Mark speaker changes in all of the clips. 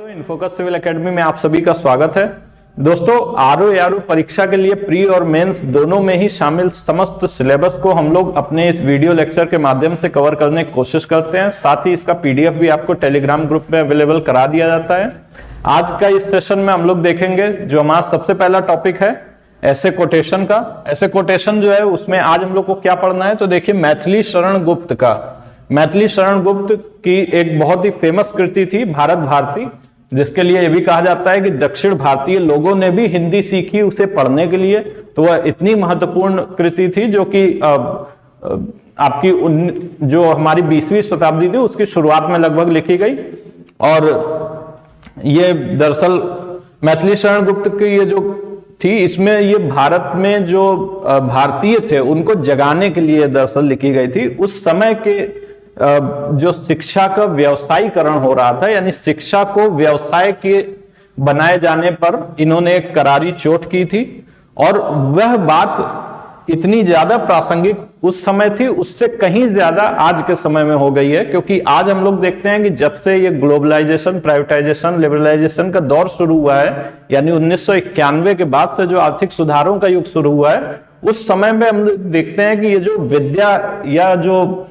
Speaker 1: दोस्तों इन्फोकस civil academy में आप सभी का स्वागत है। दोस्तों आरओ एआरओ परीक्षा के लिए प्री और मेंस दोनों में ही शामिल समस्त सिलेबस को हम लोग अपने इस वीडियो लेक्चर के माध्यम से कवर करने की कोशिश करते हैं। साथ ही इसका पीडीएफ भी आपको टेलीग्राम ग्रुप में अवेलेबल करा दिया जाता है। आज का इस सेशन में हम लोग देखेंगे जो हमारा सबसे पहला टॉपिक है ऐसे कोटेशन का। ऐसे कोटेशन जो है उसमें आज हम लोग को क्या पढ़ना है, तो देखिए मैथिली शरण गुप्त का। मैथिली शरण गुप्त की एक बहुत ही फेमस कृति थी भारत भारती, जिसके लिए यह भी कहा जाता है कि दक्षिण भारतीय लोगों ने भी हिंदी सीखी उसे पढ़ने के लिए। तो वह इतनी महत्वपूर्ण कृति थी जो कि आपकी जो हमारी 20वीं शताब्दी थी उसकी शुरुआत में लगभग लिखी गई। और ये दरअसल मैथिली शरण गुप्त की ये जो थी, इसमें ये भारत में जो भारतीय थे उनको जगाने के लिए दरअसल लिखी गई थी। उस समय के जो शिक्षा का व्यवसायीकरण हो रहा था, यानी शिक्षा को व्यवसाय के बनाए जाने पर इन्होंने एक करारी चोट की थी। और वह बात इतनी ज्यादा प्रासंगिक उस समय थी, उससे कहीं ज्यादा आज के समय में हो गई है। क्योंकि आज हम लोग देखते हैं कि जब से ये ग्लोबलाइजेशन, प्राइवेटाइजेशन, लिबरलाइजेशन का दौर शुरू हुआ है, यानी 1991 के बाद से जो आर्थिक सुधारों का युग शुरू हुआ है, उस समय में हम देखते हैं कि ये जो विद्या या जो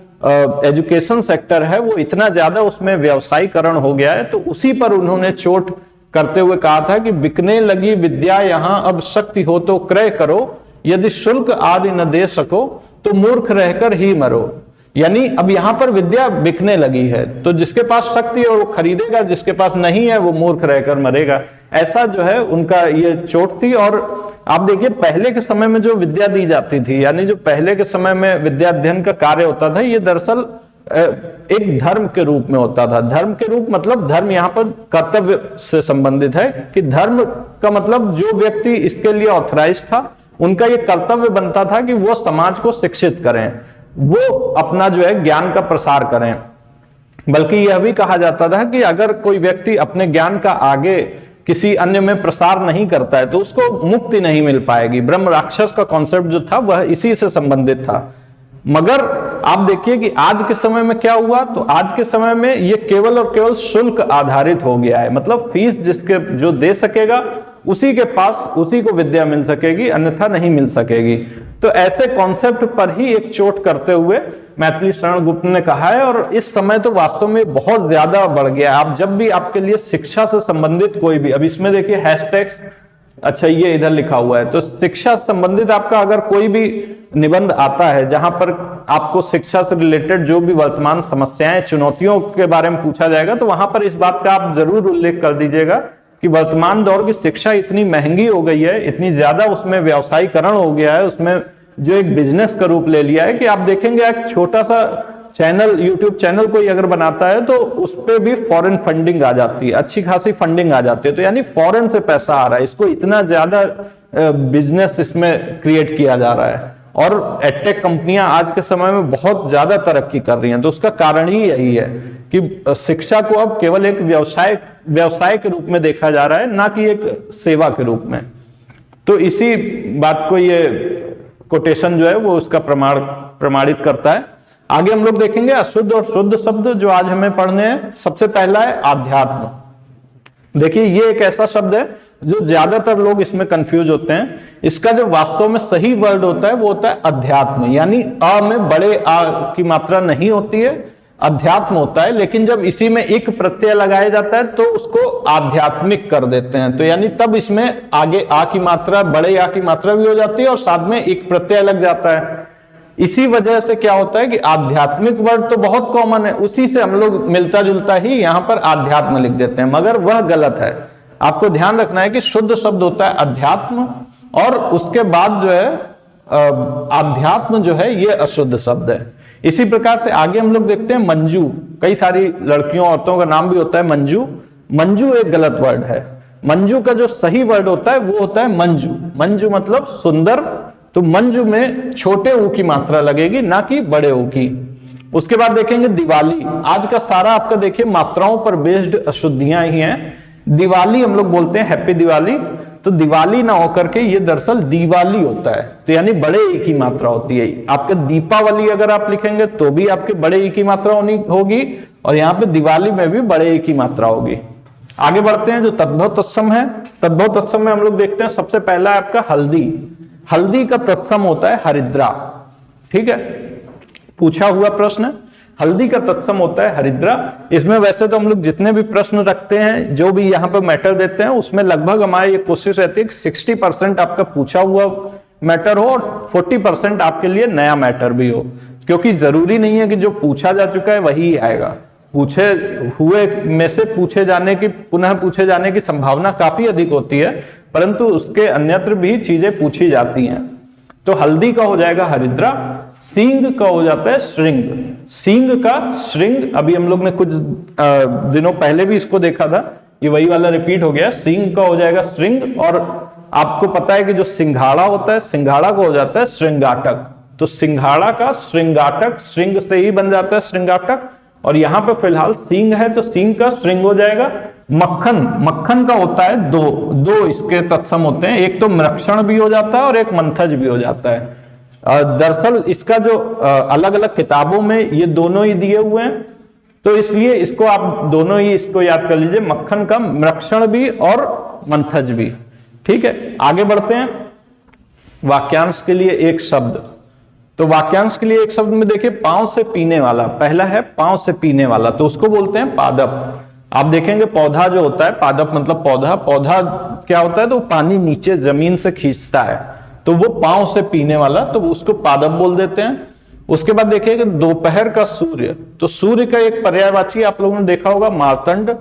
Speaker 1: एजुकेशन सेक्टर है वो इतना ज्यादा उसमें व्यवसायीकरण हो गया है। तो उसी पर उन्होंने चोट करते हुए कहा था कि बिकने लगी विद्या यहां, अब शक्ति हो तो क्रय करो, यदि शुल्क आदि न दे सको तो मूर्ख रहकर ही मरो। यानी अब यहां पर विद्या बिकने लगी है, तो जिसके पास शक्ति है वो खरीदेगा, जिसके पास नहीं है वो मूर्ख रहकर मरेगा। ऐसा जो है उनका ये चोट थी। और आप देखिए पहले के समय में जो विद्या दी जाती थी, यानी जो पहले के समय में विद्या अध्ययन का कार्य होता था, ये दरअसल एक धर्म के रूप में होता था। धर्म के रूप मतलब धर्म यहाँ पर कर्तव्य से संबंधित है, कि धर्म का मतलब जो व्यक्ति इसके लिए ऑथराइज था उनका ये कर्तव्य बनता था कि वो समाज को शिक्षित करें, वो अपना जो है ज्ञान का प्रसार करें। बल्कि यह भी कहा जाता था कि अगर कोई व्यक्ति अपने ज्ञान का आगे किसी अन्य में प्रसार नहीं करता है तो उसको मुक्ति नहीं मिल पाएगी। ब्रह्म राक्षस का कॉन्सेप्ट जो था वह इसी से संबंधित था। मगर आप देखिए कि आज के समय में क्या हुआ, तो आज के समय में ये केवल और केवल शुल्क आधारित हो गया है। मतलब फीस जिसके जो दे सकेगा उसी के पास उसी को विद्या मिल सकेगी, अन्यथा नहीं मिल सकेगी। तो ऐसे कॉन्सेप्ट पर ही एक चोट करते हुए मैथिली शरण गुप्त ने कहा है। और इस समय तो वास्तव में बहुत ज्यादा बढ़ गया। आप जब भी आपके लिए शिक्षा से संबंधित कोई भी, अब इसमें देखिए हैशटैग्स, अच्छा ये इधर लिखा हुआ है, तो शिक्षा से संबंधित आपका अगर कोई भी निबंध आता है जहां पर आपको शिक्षा से रिलेटेड जो भी वर्तमान समस्याएं, चुनौतियों के बारे में पूछा जाएगा, तो वहां पर इस बात का आप जरूर उल्लेख कर दीजिएगा कि वर्तमान दौर की शिक्षा इतनी महंगी हो गई है, इतनी ज्यादा उसमें व्यवसायीकरण हो गया है, उसमें जो एक बिजनेस का रूप ले लिया है कि आप देखेंगे एक छोटा सा चैनल, यूट्यूब चैनल कोई अगर बनाता है तो उस पर भी फॉरेन फंडिंग आ जाती है, अच्छी खासी फंडिंग आ जाती है। तो यानी फॉरेन से पैसा आ रहा है, इसको इतना ज्यादा बिजनेस इसमें क्रिएट किया जा रहा है। और एडटेक कंपनियां आज के समय में बहुत ज्यादा तरक्की कर रही हैं। तो उसका कारण ही यही है कि शिक्षा को अब केवल एक व्यवसाय के रूप में देखा जा रहा है, ना कि एक सेवा के रूप में। तो इसी बात को ये कोटेशन जो है वो उसका प्रमाणित करता है। आगे हम लोग देखेंगे अशुद्ध और शुद्ध शब्द जो आज हमें पढ़ने हैं। सबसे पहला है आध्यात्म। देखिए ये एक ऐसा शब्द है जो ज्यादातर लोग इसमें कंफ्यूज होते हैं। इसका जो वास्तव में सही वर्ड होता है वो होता है अध्यात्म, यानी अ में बड़े आ की मात्रा नहीं होती है, अध्यात्म होता है। लेकिन जब इसी में एक प्रत्यय लगाया जाता है तो उसको आध्यात्मिक कर देते हैं। तो यानी तब इसमें आगे आ की मात्रा, बड़े आ की मात्रा भी हो जाती है और साथ में एक प्रत्यय लग जाता है। इसी वजह से क्या होता है कि आध्यात्मिक वर्ड तो बहुत कॉमन है, उसी से हम लोग मिलता जुलता ही यहां पर आध्यात्म लिख देते हैं, मगर वह गलत है। आपको ध्यान रखना है कि शुद्ध शब्द होता है अध्यात्म, और उसके बाद जो है आध्यात्म जो है ये अशुद्ध शब्द है। इसी प्रकार से आगे हम लोग देखते हैं मंजू। कई सारी लड़कियों औरतों का नाम भी होता है मंजू। मंजू एक गलत वर्ड है। मंजू का जो सही वर्ड होता है वो होता है मंजू। मंजू मतलब सुंदर। तो मंजू में छोटे ऊ की मात्रा लगेगी, ना कि बड़े ऊ की। उसके बाद देखेंगे दिवाली। आज का सारा आपका देखिए मात्राओं पर बेस्ड अशुद्धियां ही हैं। दिवाली हम लोग बोलते हैं हैप्पी दिवाली, तो दिवाली ना होकर के ये दरअसल दिवाली होता है। तो यानी बड़े ई की मात्रा होती है। आपके दीपावली अगर आप लिखेंगे तो भी आपके बड़े ई की मात्रा होगी, और यहाँ पे दिवाली में भी बड़े ई की मात्रा होगी। आगे बढ़ते हैं जो तद्भव तत्सम है। तद्भव तत्सम में हम लोग देखते हैं सबसे पहला है आपका हल्दी। हल्दी का तत्सम होता है हरिद्रा। ठीक है, पूछा हुआ प्रश्न है, हल्दी का तत्सम होता है हरिद्रा। इसमें वैसे तो हम लोग जितने भी प्रश्न रखते हैं, जो भी यहाँ पे मैटर देते हैं, उसमें लगभग हमारी ये कोशिश रहती है कि 60% आपका पूछा हुआ मैटर हो और 40% आपके लिए नया मैटर भी हो, क्योंकि जरूरी नहीं है कि जो पूछा जा चुका है वही आएगा। पूछे हुए में से पूछे जाने की, पुनः पूछे जाने की संभावना काफी अधिक होती है, परंतु उसके अन्यत्र भी चीजें पूछी जाती हैं। तो हल्दी का हो जाएगा हरिद्रा। सींग का हो जाता है श्रृंग। सींग का श्रृंग, अभी हम लोग ने कुछ दिनों पहले भी इसको देखा था, ये वही वाला रिपीट हो गया। सींग का हो जाएगा श्रृंग। और आपको पता है कि जो सिंघाड़ा होता है, सिंघाड़ा का हो जाता है श्रृंगाटक। तो सिंघाड़ा का श्रृंगाटक, श्रृंग से ही बन जाता है श्रृंगाटक। और यहां पे फिलहाल सींग है तो सींग का श्रृंग हो जाएगा। मक्खन, मक्खन का होता है दो इसके तत्सम होते हैं, एक तो मृक्षण भी हो जाता है और एक मंथज भी हो जाता है। दरअसल इसका जो अलग अलग किताबों में ये दोनों ही दिए हुए हैं, तो इसलिए इसको आप दोनों ही इसको याद कर लीजिए, मक्खन का मृक्षण भी और मंथज भी। ठीक है, आगे बढ़ते हैं। वाक्यांश के लिए एक शब्द। तो वाक्यांश के लिए एक शब्द में देखिए, पांव से पीने वाला। पहला है पांव से पीने वाला, तो उसको बोलते हैं पादप। आप देखेंगे पौधा जो होता है, पादप मतलब पौधा, पौधा क्या होता है, तो पानी नीचे जमीन से खींचता है, तो वो पांव से पीने वाला, तो उसको पादप बोल देते हैं। उसके बाद देखिएगा दोपहर का सूर्य। तो सूर्य का एक पर्यायवाची आप लोगों ने देखा होगा, मार्तंड।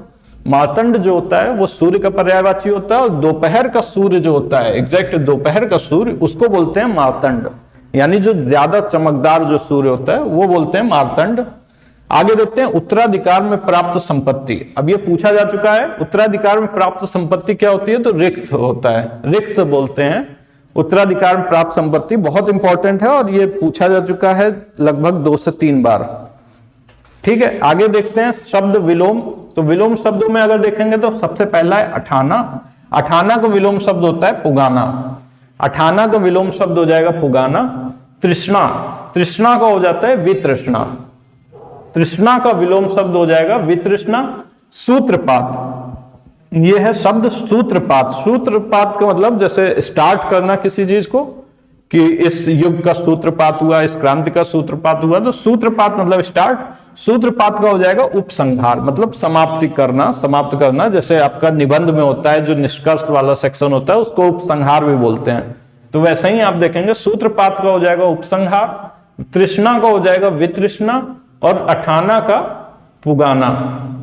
Speaker 1: मार्तंड जो होता है वो सूर्य का पर्यायवाची होता है, और दोपहर का सूर्य जो होता है, एग्जैक्ट दोपहर का सूर्य, उसको बोलते हैं मार्तंड। यानी जो ज्यादा चमकदार जो सूर्य होता है वो बोलते हैं मार्तंड। आगे देखते हैं उत्तराधिकार में प्राप्त संपत्ति। अब ये पूछा जा चुका है, उत्तराधिकार में प्राप्त संपत्ति क्या होती है, तो रिक्त होता है, रिक्त बोलते हैं। उत्तराधिकार में प्राप्त संपत्ति बहुत इंपॉर्टेंट है और ये पूछा जा चुका है लगभग 2 से 3 बार। ठीक है, आगे देखते हैं शब्द विलोम। तो विलोम शब्दों में अगर देखेंगे तो सबसे पहला है अठाना। अठाना का विलोम शब्द होता है पुगाना। अठाना का विलोम शब्द हो जाएगा पुगाना। तृष्णा, तृष्णा का हो जाता है वितृष्णा। तृष्णा का विलोम शब्द हो जाएगा वितृष्णा। सूत्रपात, यह है शब्द सूत्रपात। सूत्रपात का मतलब जैसे स्टार्ट करना किसी चीज को, कि इस युग का सूत्रपात हुआ, इस क्रांति का सूत्रपात हुआ, तो सूत्रपात मतलब स्टार्ट। सूत्रपात का हो जाएगा उपसंहार, मतलब समाप्ति करना, समाप्त करना। जैसे आपका निबंध में होता है जो निष्कर्ष वाला सेक्शन होता है, उसको उपसंहार भी बोलते हैं। तो वैसे ही आप देखेंगे सूत्रपात का हो जाएगा उपसंहार, तृष्णा का हो जाएगा वितृष्णा, और अठाना का पुगाना।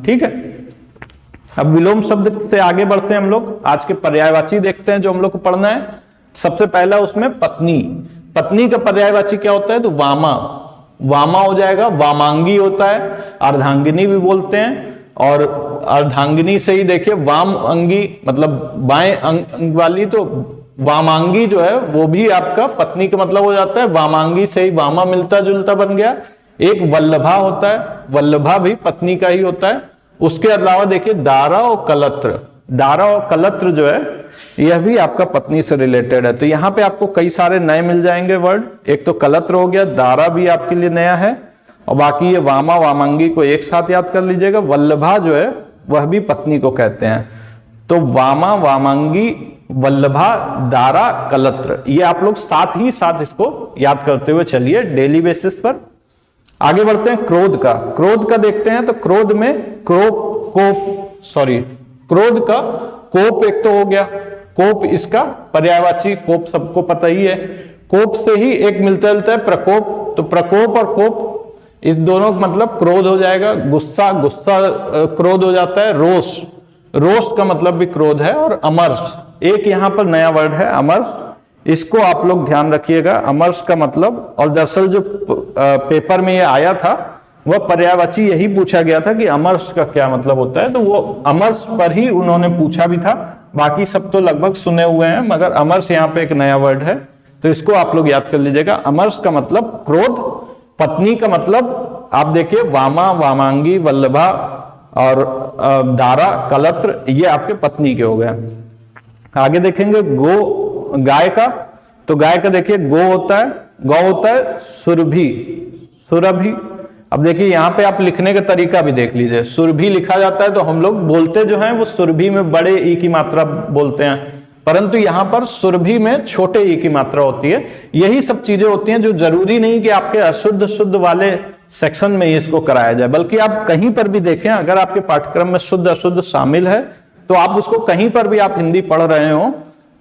Speaker 1: ठीक है, अब विलोम शब्द से आगे बढ़ते हैं हम लोग। आज के पर्यायवाची देखते हैं जो हम लोग को पढ़ना है। सबसे पहला उसमें पत्नी। पत्नी का पर्यायवाची क्या होता है, तो वामा। वामा हो जाएगा, वामांगी होता है, अर्धांगिनी भी बोलते हैं। और अर्धांगिनी से ही देखिए वाम अंगी मतलब बाएं अंग वाली, तो वामांगी जो है वो भी आपका पत्नी का मतलब हो जाता है। वामांगी से ही वामा मिलता जुलता बन गया। एक वल्लभा होता है, वल्लभा भी पत्नी का ही होता है। उसके अलावा देखिए दारा और कलत्र। दारा और कलत्र जो है यह भी आपका पत्नी से रिलेटेड है। तो यहाँ पे आपको कई सारे नए मिल जाएंगे वर्ड। एक तो कलत्र हो गया, दारा भी आपके लिए नया है, और बाकी ये वामा वामांगी को एक साथ याद कर लीजिएगा। वल्लभा जो है वह भी पत्नी को कहते हैं। तो वामा वामांगी वल्लभा दारा कलत्र, ये आप लोग साथ ही साथ इसको याद करते हुए चलिए डेली बेसिस पर। आगे बढ़ते हैं क्रोध का। क्रोध का देखते हैं तो क्रोध में क्रोध का कोप एक तो हो गया। कोप इसका पर्यायवाची, कोप सबको पता ही है। कोप से ही एक मिलता जुलता है प्रकोप। तो प्रकोप और कोप इस दोनों का मतलब क्रोध हो जाएगा। गुस्सा, गुस्सा क्रोध हो जाता है। रोष, रोष का मतलब भी क्रोध है। और अमर्ष, एक यहां पर नया वर्ड है अमर्ष, इसको आप लोग ध्यान रखिएगा। अमर्ष का मतलब, और दरअसल जो पेपर में ये आया था वह पर्यायवाची यही पूछा गया था कि अमर्ष का क्या मतलब होता है, तो वो अमर्ष पर ही उन्होंने पूछा भी था। बाकी सब तो लगभग सुने हुए हैं, मगर अमर्ष यहाँ पे एक नया वर्ड है, तो इसको आप लोग याद कर लीजिएगा। अमर्ष का मतलब क्रोध। पत्नी का मतलब आप देखिए वामा वामांगी वल्लभा और दारा कलत्र, ये आपके पत्नी के हो गए। आगे देखेंगे गो, गाय का। तो गाय का देखिए गो होता है, गौ होता है सुरभि, सुरभि। अब देखिए यहाँ पे आप लिखने का तरीका भी देख लीजिए, सुरभि लिखा जाता है तो हम लोग बोलते जो हैं वो सुरभि में बड़े ई की मात्रा बोलते हैं, परंतु यहाँ पर सुरभि में छोटे ई की मात्रा होती है। यही सब चीजें होती हैं जो जरूरी नहीं कि आपके अशुद्ध शुद्ध वाले सेक्शन में इसको कराया जाए, बल्कि आप कहीं पर भी देखें, अगर आपके पाठ्यक्रम में शुद्ध अशुद्ध शामिल है तो आप उसको कहीं पर भी आप हिंदी पढ़ रहे हो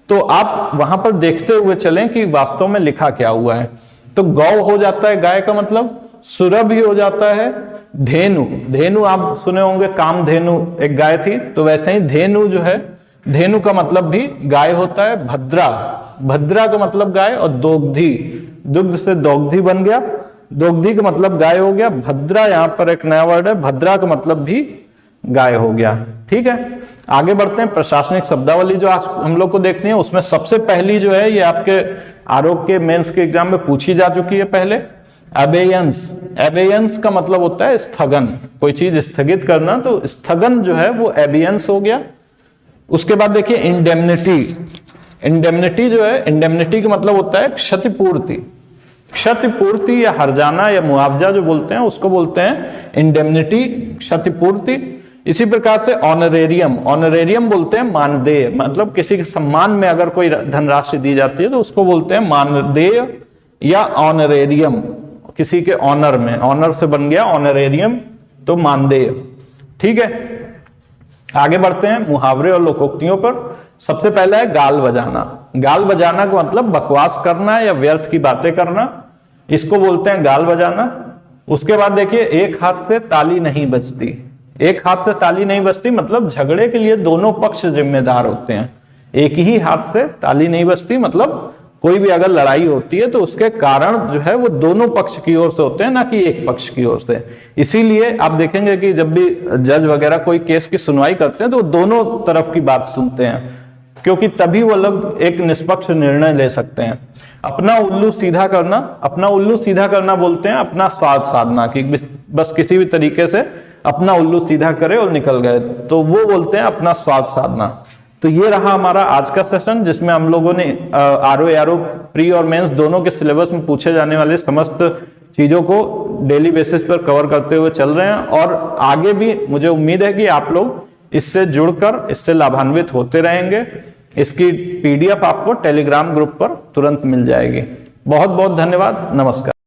Speaker 1: तो आप वहां पर देखते हुए चलें कि वास्तव में लिखा क्या हुआ है। तो गौ हो जाता है गाय का मतलब, सुरभि हो जाता है धेनु। धेनु आप सुने होंगे, कामधेनु एक गाय थी, तो वैसे ही धेनु जो है, धेनु का मतलब भी गाय होता है। भद्रा, भद्रा का मतलब गाय, और दोग्धी, दुग्ध से दोग्धी बन गया, दोग्धी का मतलब गाय हो गया। भद्रा यहाँ पर एक नया वर्ड है, भद्रा का मतलब भी गाय हो गया। ठीक है, आगे बढ़ते हैं। प्रशासनिक शब्दावली जो आज हम लोग को देखनी है, उसमें सबसे पहली जो है ये आपके आरोग्य के मेंस के एग्जाम में पूछी जा चुकी है पहले, अबेयंस। अबेयंस का मतलब होता है स्थगन, कोई चीज स्थगित करना, तो स्थगन जो है वो एबियंस हो गया। उसके बाद देखिए इंडेमनिटी। इंडेमनिटी जो है, इंडेमनिटी का मतलब होता है क्षतिपूर्ति। क्षतिपूर्ति या हर्जाना या मुआवजा जो बोलते हैं उसको बोलते हैं इंडेमनिटी, क्षतिपूर्ति। इसी प्रकार से ऑनरेरियम, ऑनरेरियम बोलते हैं मानदेय, मतलब किसी के सम्मान में अगर कोई धनराशि दी जाती है तो उसको बोलते हैं मानदेय या ऑनरेरियम। किसी के ऑनर में, ऑनर से बन गया ऑनरेरियम, तो मानदेय। ठीक है, आगे बढ़ते हैं मुहावरे और लोकोक्तियों पर। सबसे पहला है गाल बजाना। गाल बजाना का मतलब बकवास करना या व्यर्थ की बातें करना, इसको बोलते हैं गाल बजाना। उसके बाद देखिए एक हाथ से ताली नहीं बजती। एक हाथ से ताली नहीं बजती मतलब झगड़े के लिए दोनों पक्ष जिम्मेदार होते हैं। एक ही हाथ से ताली नहीं बजती मतलब कोई भी अगर लड़ाई होती है तो उसके कारण जो है वो दोनों पक्ष की ओर से होते हैं, ना कि एक पक्ष की ओर से। इसीलिए आप देखेंगे कि जब भी जज वगैरह कोई केस की सुनवाई करते हैं तो दोनों तरफ की बात सुनते हैं, क्योंकि तभी वो लोग एक निष्पक्ष निर्णय ले सकते हैं। अपना उल्लू सीधा करना, अपना उल्लू सीधा करना बोलते हैं अपना स्वार्थ साधना, कि बस किसी भी तरीके से अपना उल्लू सीधा करे और निकल गए, तो वो बोलते हैं अपना स्वार्थ साधना। तो ये रहा हमारा आज का सेशन, जिसमें हम लोगों ने आरओ प्री और मेंस दोनों के सिलेबस में पूछे जाने वाले समस्त चीजों को डेली बेसिस पर कवर करते हुए चल रहे हैं। और आगे भी मुझे उम्मीद है कि आप लोग इससे जुड़कर इससे लाभान्वित होते रहेंगे। इसकी पीडीएफ आपको टेलीग्राम ग्रुप पर तुरंत मिल जाएगी। बहुत बहुत धन्यवाद, नमस्कार।